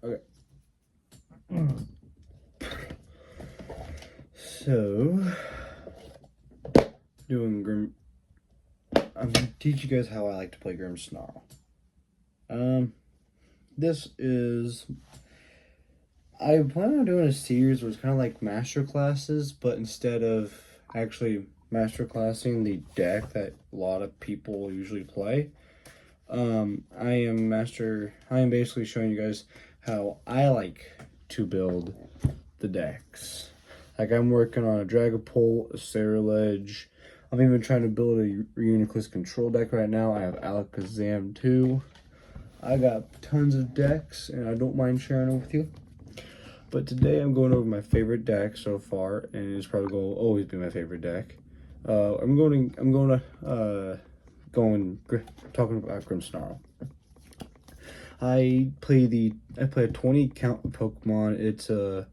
Okay. So, I'm gonna teach you guys how I like to play Grimmsnarl. This is I plan on doing a series where it's kind of like master classes, but instead of actually master classing the deck that a lot of people usually play, I am basically showing you guys how I like to build the decks. Like I'm working on a Dragapult, a Saraledge. I'm even trying to build a Uniclus control deck right now. I have Alakazam too. I got tons of decks, and I don't mind sharing them with you. But today I'm going over my favorite deck so far, and it's probably going to always be my favorite deck. Talking about Grimmsnarl. I play a 20 count Pokemon. It's a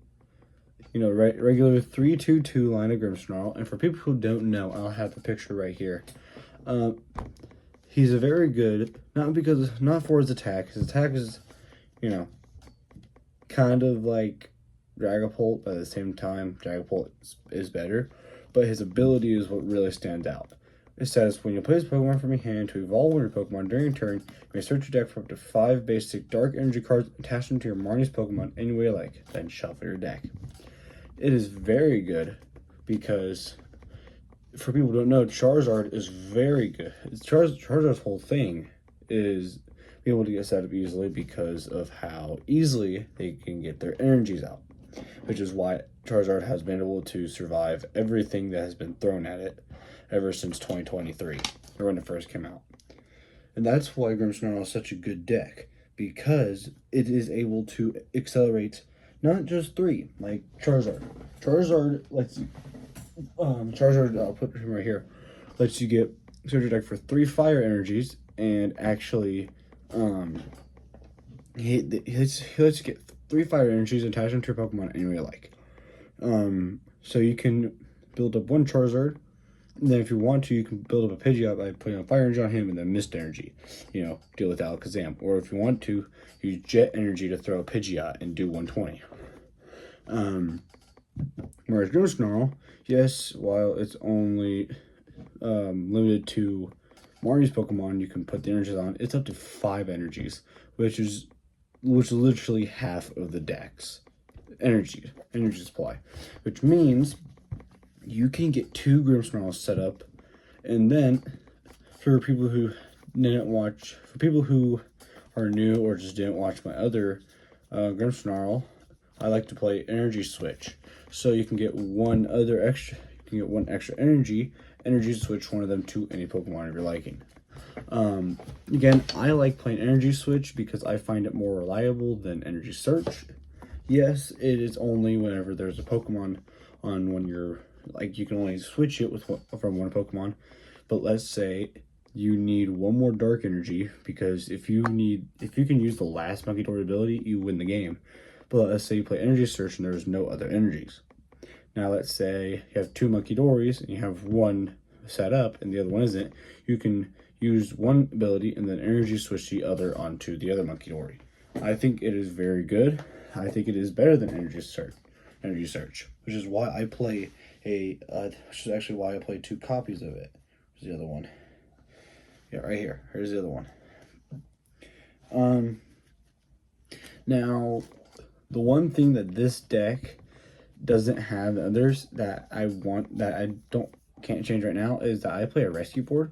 regular 3/2/2 line of Grimmsnarl, and for people who don't know, I'll have the picture right here. He's a very good, not for his attack. His attack is, kind of like Dragapult, but at the same time, Dragapult is better. But his ability is what really stands out. It says, when you place Pokemon from your hand to evolve one of your Pokemon during your turn, you may search your deck for up to 5 basic Dark Energy cards, attach them to your Marnie's Pokemon any way you like, then shuffle your deck. It is very good because, for people who don't know, Charizard is very good. Charizard's whole thing is being able to get set up easily because of how easily they can get their energies out, which is why Charizard has been able to survive everything that has been thrown at it ever since 2023, or when it first came out. And that's why Grimmsnarl is such a good deck, because it is able to accelerate not just 3, like Charizard. Charizard lets you, I'll put him right here, lets you get search your deck for 3 fire energies, and actually, he lets you get 3 fire energies and attach them to your Pokemon any way you like. So you can build up 1 Charizard, and then if you want to, you can build up a Pidgeot by putting a fire energy on him and then mist energy, deal with Alakazam. Or if you want to, use jet energy to throw a Pidgeot and do 120. Whereas Grimmsnarl, yes, while it's only limited to Marnie's Pokemon, you can put the energies on. It's up to 5 energies, which is literally half of the deck's energy supply, which means you can get 2 Grimmsnarls set up. And then for people who are new or just didn't watch my other Grimmsnarl, I like to play energy switch, so you can get one extra energy switch one of them to any Pokemon of your liking. Again, I like playing energy switch because I find it more reliable than energy search. Yes, it is only whenever there's a Pokemon on when you're you can only switch it from one Pokemon. But let's say you need 1 more dark energy, because if you can use the last Monkey Dory ability, you win the game. But let's say you play energy search and there's no other energies. Now let's say you have 2 Monkey Dories and you have 1 set up and the other one isn't. You can use 1 ability and then energy switch the other onto the other Monkey Dory. I think it is very good. I think it is better than energy search, which is why I play which is actually why I play 2 copies of it. Where's the other one? Yeah, right here. Here's the other one. Now, the one thing that this deck doesn't have, others that I can't change right now, is that I play a rescue board.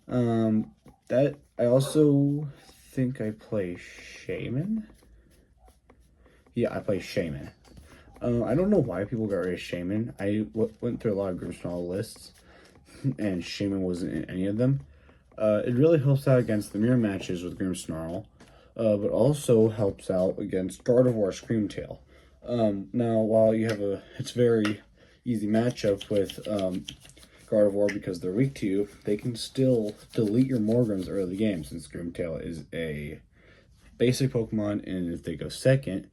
That I also think I play Shaman. Yeah, I play Shaman. I don't know why people got rid of Shaman. I went through a lot of Grimmsnarl lists, and Shaman wasn't in any of them. It really helps out against the mirror matches with Grimmsnarl, but also helps out against Gardevoir Screamtail. Now, while it's very easy matchup with Gardevoir because they're weak to you, they can still delete your Morgrams early game, since Screamtail is a basic Pokemon, and if they go second,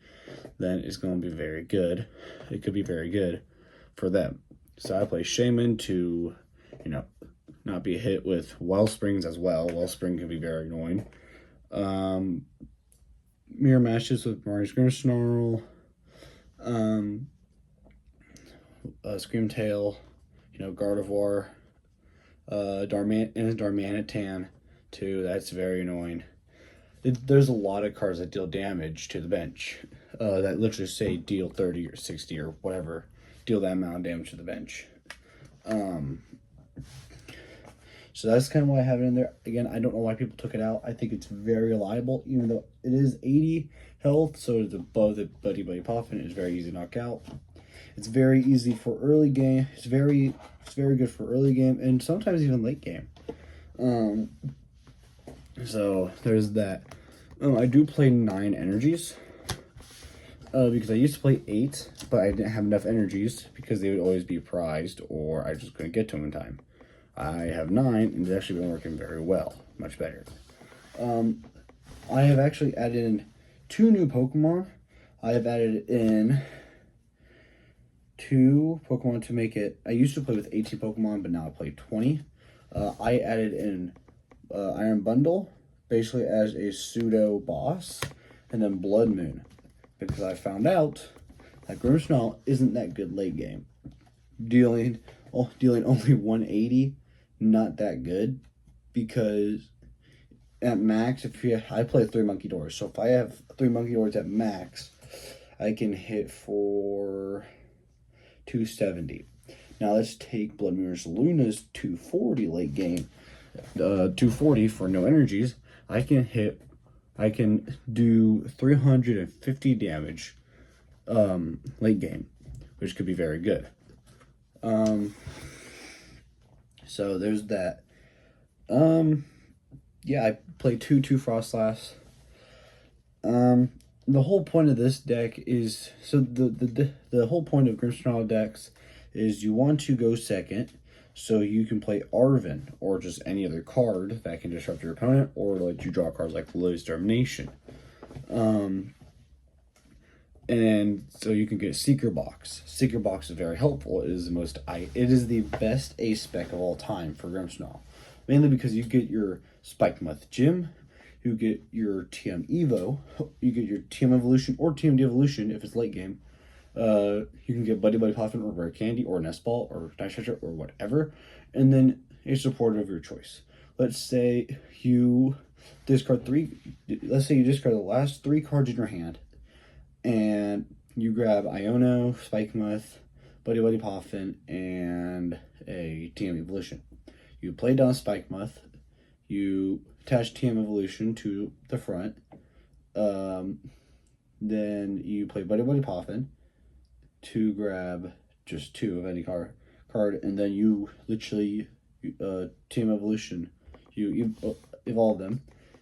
then it's going to be very good. It could be very good for them. So I play Shaman to, not be hit with Wellsprings as well. Wellspring can be very annoying. mirror matches with Marnie's Grimmsnarl, Screamtail, Gardevoir, Darmanitan too. That's very annoying. There's a lot of cards that deal damage to the bench. That literally say deal 30 or 60 or whatever. Deal that amount of damage to the bench. So that's kind of why I have it in there. Again, I don't know why people took it out. I think it's very reliable, even though it is 80 health. So the Buddy Poffin is very easy to knock out. It's very easy for early game. It's very good for early game and sometimes even late game. So there's that. I do play 9 energies. Because I used to play 8, but I didn't have enough energies because they would always be prized or I just couldn't get to them in time. I have 9 and it's actually been working very well, much better. I have actually added in 2 new Pokemon. I have added in 2 Pokemon to make it. I used to play with 18 Pokemon, but now I play 20. I added in Iron Bundle, basically as a pseudo boss, and then Blood Moon. Because I found out that Grimmsnarl isn't that good late game. Dealing only 180, not that good. Because at max, I play 3 Monkey Doors. So if I have 3 Monkey Doors at max, I can hit for 270. Now let's take Blood Mirror's Luna's 240 late game. 240 for no energies. I can do 350 damage late game, which could be very good. So there's that. Yeah, I played 2 Frostlass. The whole point of this deck is, so the whole point of Grimmsnarl decks is you want to go second, so you can play Arven or just any other card that can disrupt your opponent or let you draw cards like Low's Determination. And so you can get Seeker Box. Seeker Box is very helpful. It is the best ace spec of all time for Grimmsnarl. Mainly because you get your Spikemuth Gym, you get your TM Evo, you get your TM Evolution or TM Devolution if it's late game. You can get Buddy Poffin or Rare Candy or Nest Ball or Night Stretcher or whatever, and then a supporter of your choice. Let's say you discard let's say you discard the last 3 cards in your hand, and you grab Iono, Spikemuth, Buddy Poffin, and a TM Evolution. You play down Spikemuth, you attach TM Evolution to the front, then you play Buddy Poffin to grab just 2 of any card, and then you literally Team Evolution, you evolve them,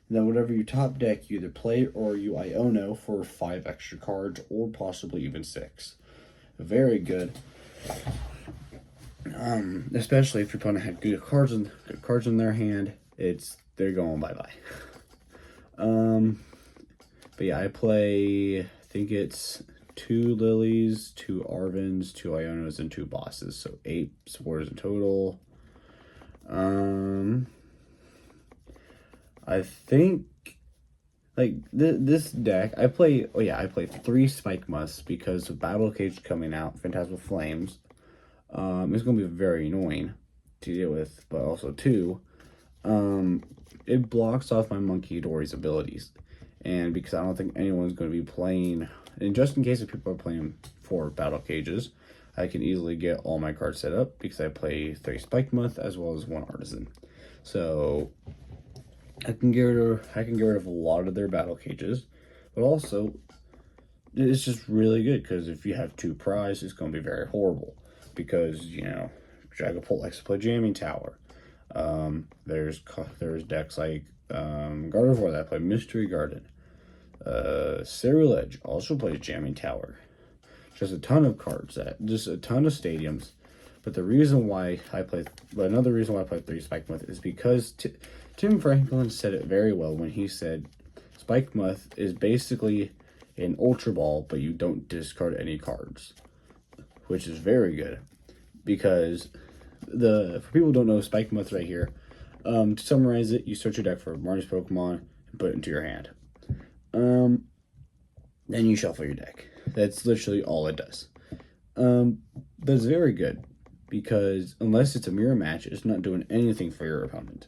and then whatever you top deck, you either play or you Iono for 5 extra cards, or possibly even 6. Very good. Especially if your opponent had good cards in their hand, they're going bye-bye. But yeah, I play, I think it's 2 Lilies, 2 Arvens, 2 Ionos, and 2 bosses. So 8 supporters in total. I think, like, this deck, I play 3 Spikemuths because of Battle Cage coming out, Phantasmal Flames. It's going to be very annoying to deal with, but also 2, it blocks off my Monkey Dory's abilities. And because I don't think anyone's going to be playing, and just in case if people are playing 4 Battle Cages, I can easily get all my cards set up because I play 3 Spikemuth as well as 1 Artisan. So I can get rid of a lot of their Battle Cages, but also it's just really good because if you have 2 prize, it's going to be very horrible because, Dragapult likes to play Jamming Tower. There's decks like Gardevoir that play Mystery Garden. Serial Edge also plays Jamming Tower. Just a ton of cards, just a ton of stadiums. But another reason why I play 3 Spikemuth is because Tim Franklin said it very well when he said Spikemuth is basically an Ultra Ball, but you don't discard any cards, which is very good because for people who don't know Spikemuth right here, to summarize it, you search your deck for Marnie's Pokemon and put it into your hand. Then you shuffle your deck. That's literally all it does. But it's very good because unless it's a mirror match, it's not doing anything for your opponent.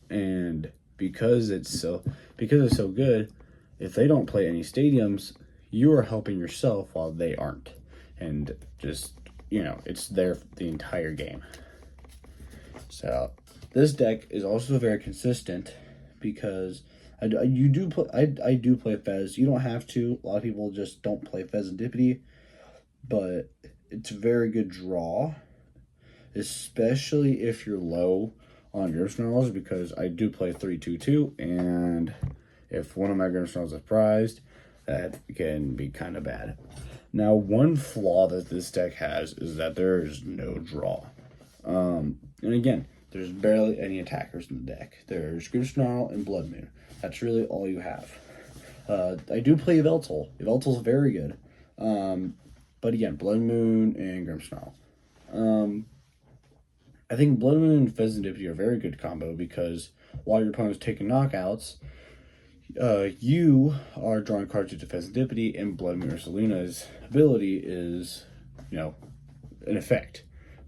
And because it's so good, if they don't play any stadiums, you are helping yourself while they aren't. And just, it's there the entire game. So this deck is also very consistent because I do play Fez. You don't have to. A lot of people just don't play Fez and Dippity, but it's a very good draw, especially if you're low on Grimmsnarls, because I do play 3-2-2, and if one of my Grimmsnarls is prized, that can be kind of bad. Now, one flaw that this deck has is that there is no draw. And again, there's barely any attackers in the deck. There's Grimmsnarl and Blood Moon. That's really all you have. I do play Yveltal. Yveltal's very good. But again, Blood Moon and Grimmsnarl. I think Blood Moon and Fez and Dippity are a very good combo because while your opponent's taking knockouts, you are drawing cards to Fez and Dippity, and Blood Moon or Selena's ability is, an effect.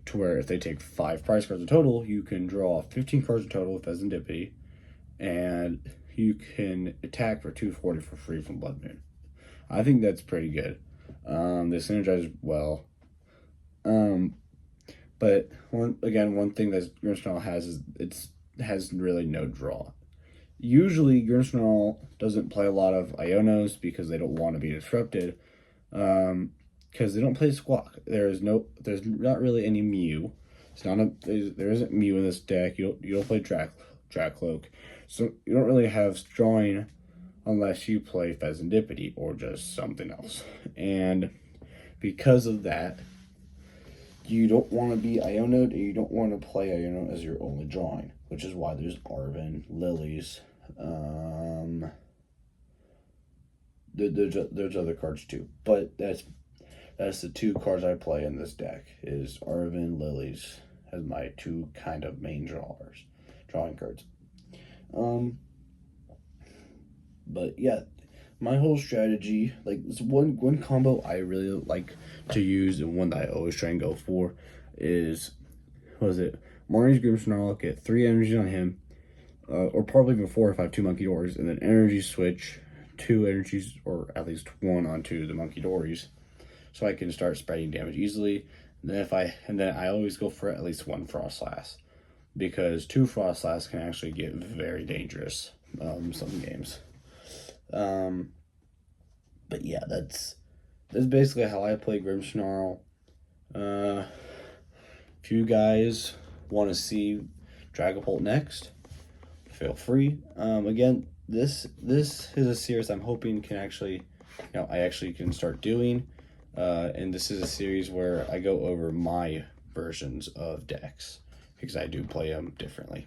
To where if they take 5 prize cards in total, you can draw 15 cards in total with Fez and Dippity, and you can attack for 240 for free from Blood Moon. I think that's pretty good. They synergize well. But one thing that Grimmsnarl has is it has really no draw. Usually Grimmsnarl doesn't play a lot of Ionos because they don't want to be disrupted. Because they don't play Squawk. There's not really any Mew. There isn't Mew in this deck. You don't play Dracloak. So you don't really have drawing unless you play Fez and Dippity or just something else. And because of that, you don't want to be Ionoed, and you don't want to play Iono as your only drawing, which is why there's Arven, Lilies. There's other cards too, but that's the 2 cards I play in this deck, is Arven, Lilies as my 2 kind of main drawing cards. But yeah, my whole strategy, this one combo I really like to use, and one that I always try and go for, is, Marnie's Grimmsnarl, get 3 energies on him, or probably even 4 if I have 2 Monkey Dories, and then energy switch 2 energies, or at least 1 onto the Monkey Dories, so I can start spreading damage easily. And then I always go for at least 1 Frostlass, because 2 Frostlass can actually get very dangerous some games. But yeah, that's basically how I play Grimmsnarl. If you guys want to see Dragapult next, feel free. Again, this is a series I'm hoping can actually, I actually can start doing. And this is a series where I go over my versions of decks, because I do play them differently.